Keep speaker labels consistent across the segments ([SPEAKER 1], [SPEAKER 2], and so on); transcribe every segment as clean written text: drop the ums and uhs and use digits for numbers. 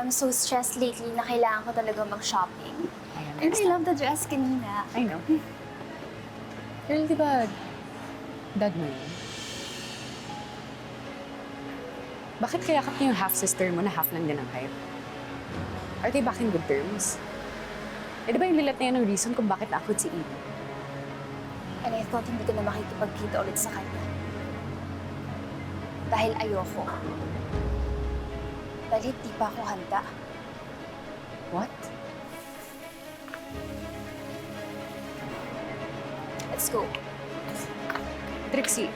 [SPEAKER 1] I'm so stressed lately na kailangan ko talaga mag-shopping. And I love the dress kanina.
[SPEAKER 2] I know. Girl, di ba dad mo yun? Bakit kaya ka yung half-sister mo na half lang din ang height? Are they back in good terms? Eh, di ba yung lilat na yan ang reason kung bakit ako si Eva?
[SPEAKER 1] And I thought hindi ko na makikipagkita ulit sa kanya. Dahil ayoko. Dahil hindi pa ako handa.
[SPEAKER 2] What?
[SPEAKER 1] Let's go.
[SPEAKER 2] Trixie.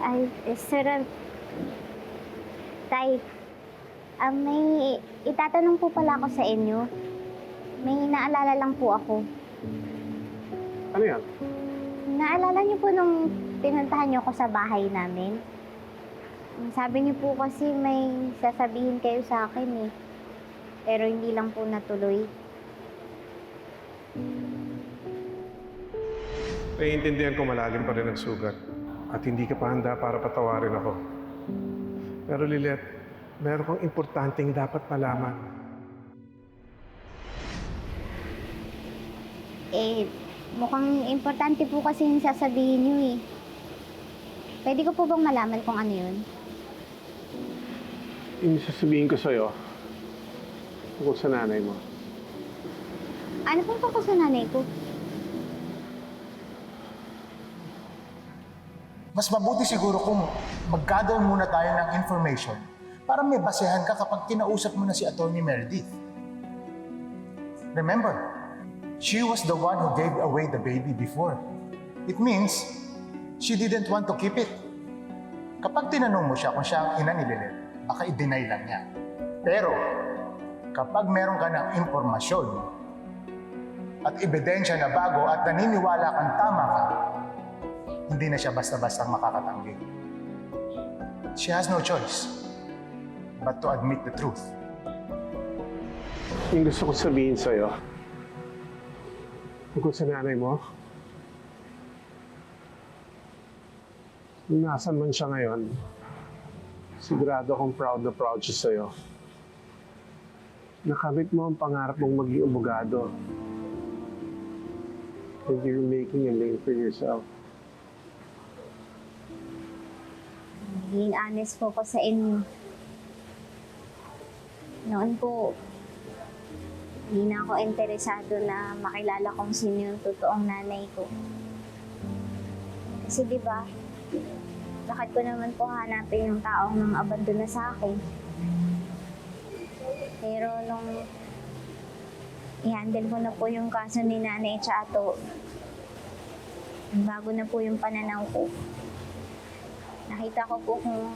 [SPEAKER 3] Ay, Sir, Tay, may itatanong po pala ako sa inyo. May naalala lang po ako.
[SPEAKER 4] Ano yan?
[SPEAKER 3] Naalala niyo po nung pinuntahan niyo ako sa bahay namin? Sabi niyo po kasi may sasabihin kayo sa akin eh. Pero hindi lang po natuloy.
[SPEAKER 4] Naiintindihan ko malalim pa rin ang sugat at hindi ka pa handa para patawarin ako. Pero Lilet, meron kang importanteng dapat malaman.
[SPEAKER 3] Mukhang importante po kasi yung sasabihin niyo eh. Pwede ko po bang malaman kung ano yun?
[SPEAKER 4] Yung sasabihin ko sa'yo, tungkol sa nanay mo.
[SPEAKER 3] Ano pong tungkol sa nanay ko?
[SPEAKER 5] Mas mabuti siguro kung mag-gather muna tayo ng information para may basehan ka kapag kinausap mo na si Atty. Meredith. Remember, she was the one who gave away the baby before. It means she didn't want to keep it. Kapag tinanong mo siya kung siya ang ina ni Lilet, baka i-deny lang niya. Pero, kapag meron ka ng impormasyon at ebidensya na bago at naniniwala kang tama ka, hindi na siya basta-basta makakatanggi. She has no choice but to admit the truth.
[SPEAKER 4] Yung gusto ko sabihin sa'yo, tungkol sa nanay mo, kung nasan man siya ngayon, sigurado akong proud na proud siya sa'yo. Nakamit mo ang pangarap mong maging abogado. And you're making a name for yourself.
[SPEAKER 3] Maging honest po ko sa inyo. Noon po, hindi na ako interesado na makilala kung sino yung totoong nanay ko. Kasi di ba, bakit ko naman po hanapin yung taong nang abandon na sa akin? Pero nung i-handle ko na po yung kaso ni Nanay Chato, bago na po yung pananaw ko. Nakita ko po kung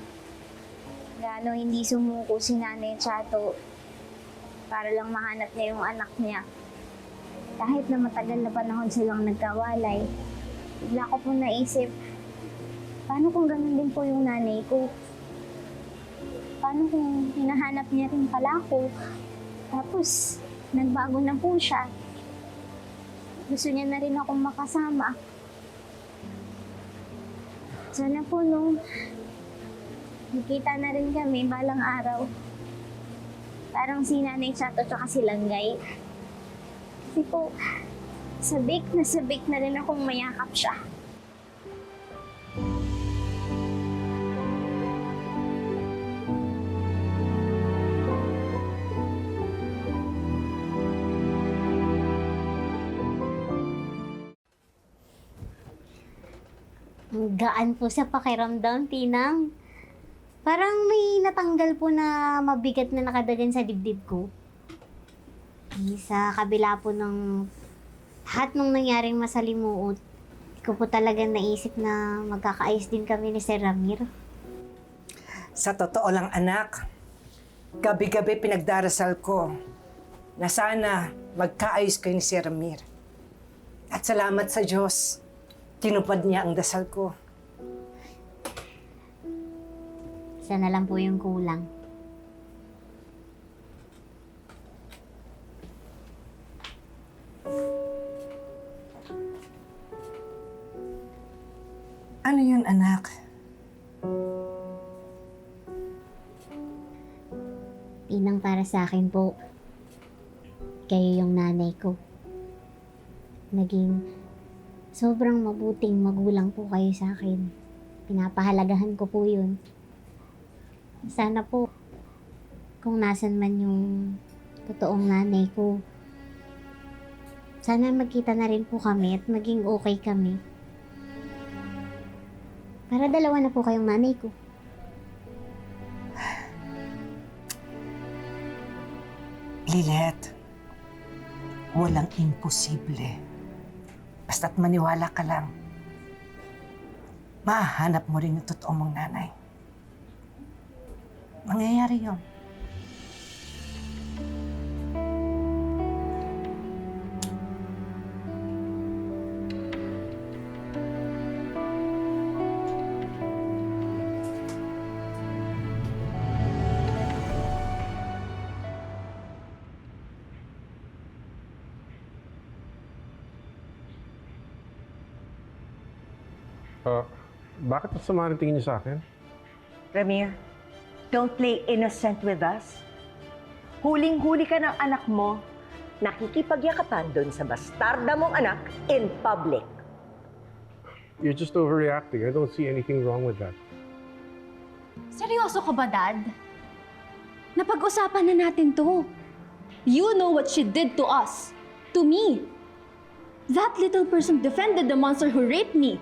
[SPEAKER 3] gaano hindi sumuko si Nanay Chato para lang mahanap niya yung anak niya. Kahit na matagal na panahon silang nagkawalay, bigla ko po naisip, paano kung ganun din po yung nanay ko? Paano kung hinahanap niya rin pala ako? Tapos, nagbago na po siya. Gusto niya na rin akong makasama. Sana po nung nakita na rin kami balang araw. Parang si Nanay Chato tsaka si Langgay. Kasi po, sabik na rin akong mayakap siya. Ang gaan po sa pakiramdam, Tinang. Parang may natanggal po na mabigat na nakadagan sa dibdib ko. Sa kabila po ng lahat ng nangyaring masalimuot, hindi ko po talaga naisip na magkakaayos din kami ni Sir Ramir.
[SPEAKER 6] Sa totoo lang, anak, gabi-gabi pinagdarasal ko na sana magkaayos kayo ni Sir Ramir. At salamat sa Diyos, tinupad niya ang dasal ko.
[SPEAKER 3] Isa na lang po yung kulang.
[SPEAKER 6] Ano yun, anak?
[SPEAKER 3] Tinang para sa akin po. Kayo yung nanay ko. Naging sobrang mabuting magulang po kayo sa akin. Pinapahalagahan ko po yun. Sana po, kung nasan man yung totoong nanay ko, sana magkita na rin po kami at maging okay kami. Para dalawa na po kayong nanay ko.
[SPEAKER 6] Lilet, walang imposible. Basta't maniwala ka lang. Mahanap mo rin yung totoo mong nanay. Mangyayari yun.
[SPEAKER 4] Bakit ang sama ng tingin niyo sa akin?
[SPEAKER 7] Ramir, don't play innocent with us. Huling-huli ka ng anak mo, nakikipagyakapan doon sa bastarda mong anak in public.
[SPEAKER 4] You're just overreacting. I don't see anything wrong with that.
[SPEAKER 1] Seryoso ka ba, Dad? Napag-usapan na natin to. You know what she did to us. To me. That little person defended the monster who raped me.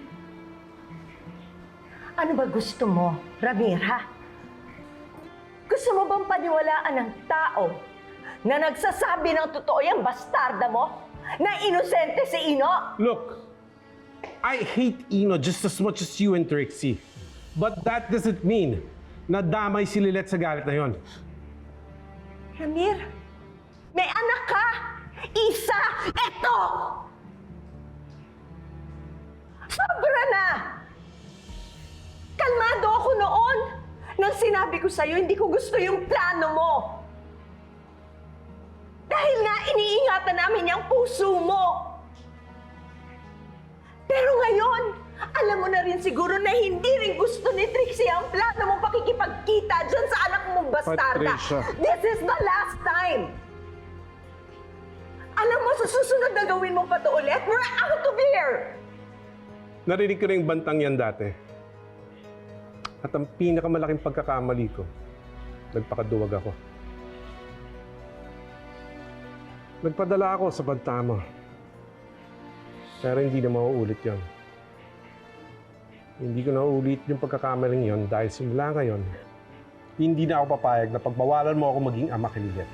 [SPEAKER 7] Ano ba gusto mo, Ramir, ha? Gusto mo bang paniwalaan ng tao na nagsasabi ng totoo yung bastarda mo? Na inosente si Ino?
[SPEAKER 4] Look, I hate Ino just as much as you and Trixie. But that doesn't mean na damay si Lilet sa galit na yon.
[SPEAKER 7] Ramir, may anak ka! Isa! Eto! Sobra na! Kalmado ako noon nang sinabi ko sa'yo, hindi ko gusto yung plano mo. Dahil nga iniingatan namin yung puso mo. Pero ngayon, alam mo na rin siguro na hindi rin gusto ni Trixie ang plano mong pakikipagkita dyan sa anak mong bastarda.
[SPEAKER 4] Patricia.
[SPEAKER 7] This is the last time. Alam mo, sa susunod na gawin mo pa to ulit, we're out of here.
[SPEAKER 4] Narinig ko rin yung bantang yan dati. At ang pinakamalaking pagkakamali ko, nagpakaduwag ako. Nagpadala ako sa banta mo. Pero hindi na mauulit yon. Hindi ko na uulit yung pagkakamaling yon dahil simula ngayon, hindi na ako papayag na pagbawalan mo ako maging ama kay Lilet.